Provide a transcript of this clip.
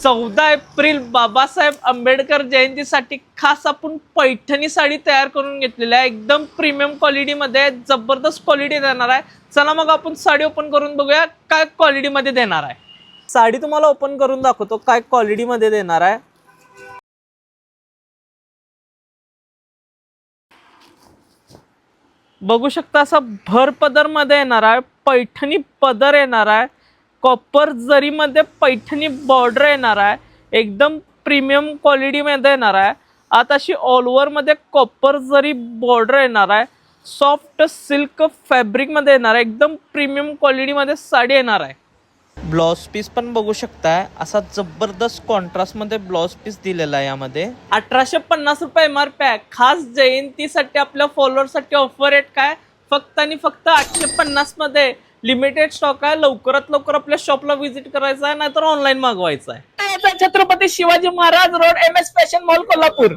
14 April Babasaheb Ambedkar जयंतीसाठी खास आपण पैठणी साडी तयार करून घेतलेली आहे। एकदम प्रीमियम क्वालिटी मध्ये जबरदस्त क्वालिटी देणार आहे। चला मग आपण साडी ओपन करून बघूया काय क्वालिटी मध्ये देणार आहे। साडी तुम्हाला ओपन करून दाखवतो काय क्वालिटी मध्ये देणार आहे। बघू शकता असा भर पदर मध्ये येणार आहे, पैठणी पदर येणार आहे, कॉपर जरी मध्ये पैठणी बॉर्डर येणार आहे, एकदम प्रीमियम क्वालिटी मध्ये येणार आहे। आता अशी ऑल ओव्हर मध्ये कॉपर जरी बॉर्डर येणार आहे, सॉफ्ट सिल्क फॅब्रिक मध्ये येणार आहे, एकदम प्रीमियम क्वालिटी मध्ये साडी येणार आहे। ब्लाउज पीस पण बघू शकताय, असा जबरदस्त कॉन्ट्रास्ट मध्ये ब्लाउज पीस दिलेला आहे। यामध्ये 1850 रुपये MRP आहे। खास जयंतीसाठी आपल्या फॉलोअरसाठी ऑफर रेट काय फक्त आणि फक्त 850 मध्ये लिमिटेड स्टॉक आहे। लवकरात लवकर आपल्या शॉपला व्हिजिट करायचं आहे, नाहीतर ऑनलाईन मागवायचं आहे। Chhatrapati Shivaji Maharaj road MS fashion mall Kolhapur.